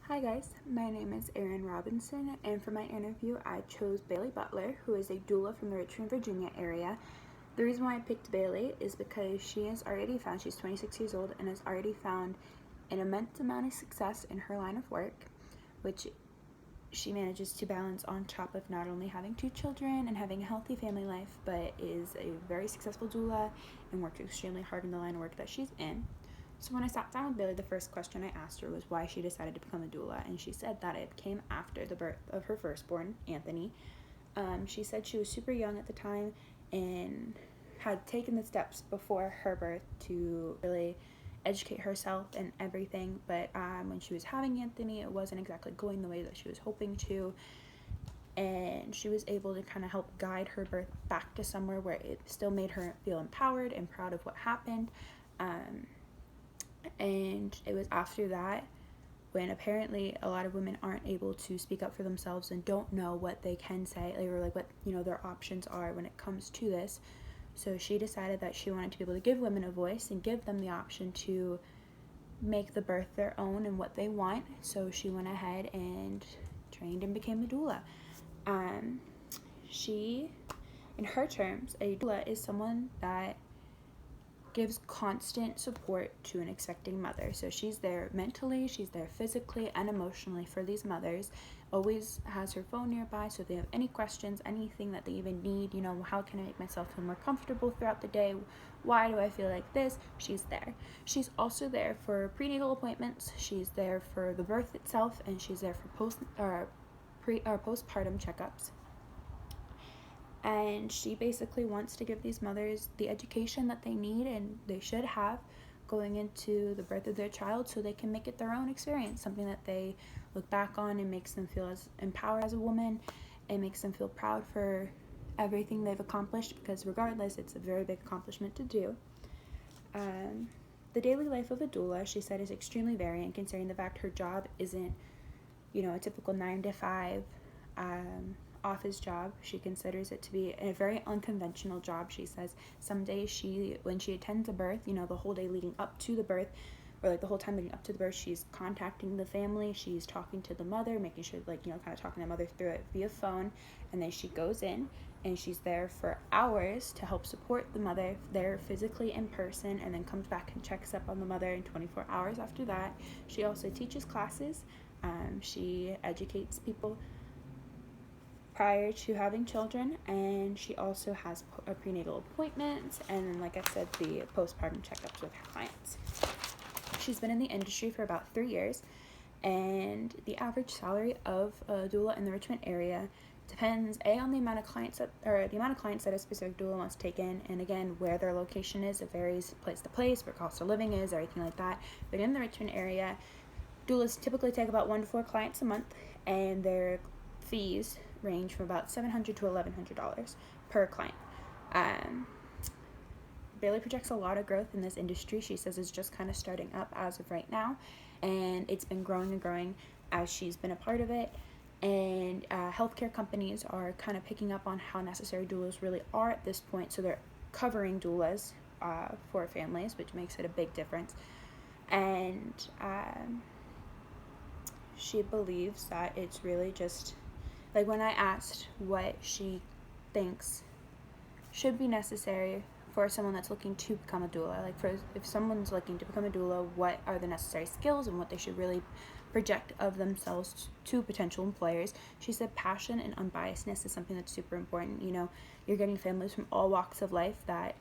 Hi guys, my name is Erin Robinson, and for my interview I chose Bailey Butler, who is a doula from the Richmond, Virginia area. The reason why I picked Bailey is because she has already found, she's 26 years old, and has already found an immense amount of success in her line of work, which she manages to balance on top of not only having 2 children and having a healthy family life, but is a very successful doula and works extremely hard in the line of work that she's in. So when I sat down with Bailey, the first question I asked her was why she decided to become a doula, and she said that it came after the birth of her firstborn, Anthony. She said she was super young at the time and had taken the steps before her birth to really educate herself and everything, but when she was having Anthony, it wasn't exactly going the way that she was hoping to, and she was able to kind of help guide her birth back to somewhere where it still made her feel empowered and proud of what happened. And it was after that when apparently a lot of women aren't able to speak up for themselves and don't know what they can say, or like what their options are when it comes to this. So she decided that she wanted to be able to give women a voice and give them the option to make the birth their own and what they want. So she went ahead and trained and became a doula. She, in her terms, a doula is someone that gives constant support to an expecting mother. So she's there mentally, she's there physically and emotionally for these mothers, always has her phone nearby, so if they have any questions, anything that they even need, how can I make myself feel more comfortable throughout the day, why do I feel like this, she's there. She's also there for prenatal appointments, she's there for the birth itself, and she's there for postpartum checkups. And she basically wants to give these mothers the education that they need and they should have going into the birth of their child, so they can make it their own experience, something that they look back on and makes them feel as empowered as a woman and makes them feel proud for everything they've accomplished, because regardless, it's a very big accomplishment to do. The daily life of a doula, she said, is extremely varying, considering the fact her job isn't a typical 9 to 5 office job. She considers it to be a very unconventional job. She says some days when she attends a birth, the whole day leading up to the birth, or like the whole time leading up to the birth, she's contacting the family, she's talking to the mother, making sure kind of talking to the mother through it via phone, and then she goes in and she's there for hours to help support the mother there physically in person, and then comes back and checks up on the mother in 24 hours after that. She also teaches classes. She educates people prior to having children, and she also has prenatal appointments, and then, like I said, the postpartum checkups with her clients. She's been in the industry for about 3 years, and the average salary of a doula in the Richmond area depends on the amount of clients that a specific doula wants to take in, and again, where their location is. It varies place to place, where cost of living is, everything like that. But in the Richmond area, doulas typically take about 1 to 4 clients a month, and their fees range from about $700 to $1,100 per client. Bailey projects a lot of growth in this industry. She says it's just kind of starting up as of right now, and it's been growing and growing as she's been a part of it. And healthcare companies are kind of picking up on how necessary doulas really are at this point, so they're covering doulas for families, which makes it a big difference. And she believes that it's really just, like, when I asked what she thinks should be necessary for someone that's looking to become a doula, if someone's looking to become a doula, what are the necessary skills and what they should really project of themselves to potential employers, she said passion and unbiasedness is something that's super important. You're getting families from all walks of life that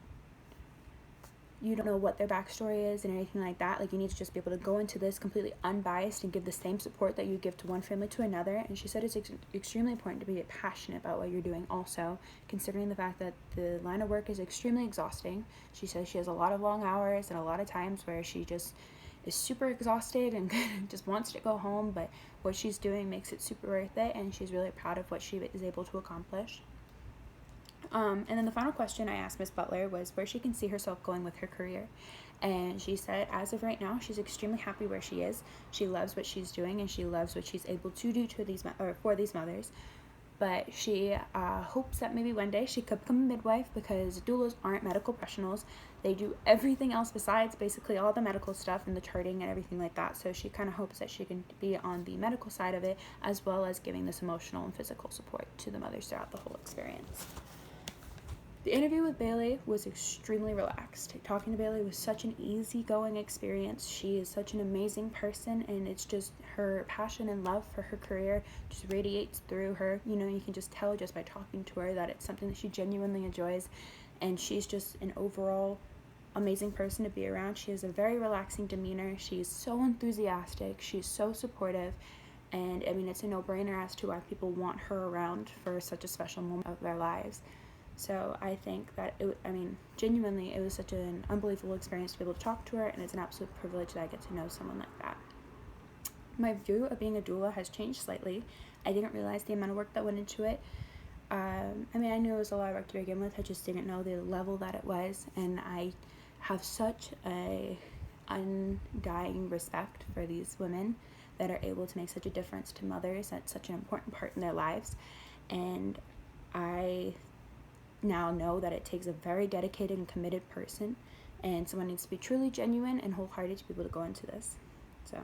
you don't know what their backstory is and anything like that. You need to just be able to go into this completely unbiased and give the same support that you give to one family to another. And she said it's extremely important to be passionate about what you're doing also, considering the fact that the line of work is extremely exhausting. She says she has a lot of long hours and a lot of times where she just is super exhausted and just wants to go home, but what she's doing makes it super worth it, and she's really proud of what she is able to accomplish. And then the final question I asked Miss Butler was where she can see herself going with her career. And she said as of right now, she's extremely happy where she is. She loves what she's doing, and she loves what she's able to do for these mothers. but she hopes that maybe one day she could become a midwife, because doulas aren't medical professionals. They do everything else besides basically all the medical stuff and the charting and everything like that. So she kind of hopes that she can be on the medical side of it, as well as giving this emotional and physical support to the mothers throughout the whole experience. The interview with Bailey was extremely relaxed. Talking to Bailey was such an easygoing experience. She is such an amazing person, and it's just her passion and love for her career just radiates through her. You can just tell just by talking to her that it's something that she genuinely enjoys, and she's just an overall amazing person to be around. She has a very relaxing demeanor. She's so enthusiastic. She's so supportive. And it's a no-brainer as to why people want her around for such a special moment of their lives. So I think that, genuinely, it was such an unbelievable experience to be able to talk to her, and it's an absolute privilege that I get to know someone like that. My view of being a doula has changed slightly. I didn't realize the amount of work that went into it. I knew it was a lot of work to begin with. I just didn't know the level that it was, and I have such a undying respect for these women that are able to make such a difference to mothers at such an important part in their lives. And I now know that it takes a very dedicated and committed person, and someone needs to be truly genuine and wholehearted to be able to go into this. So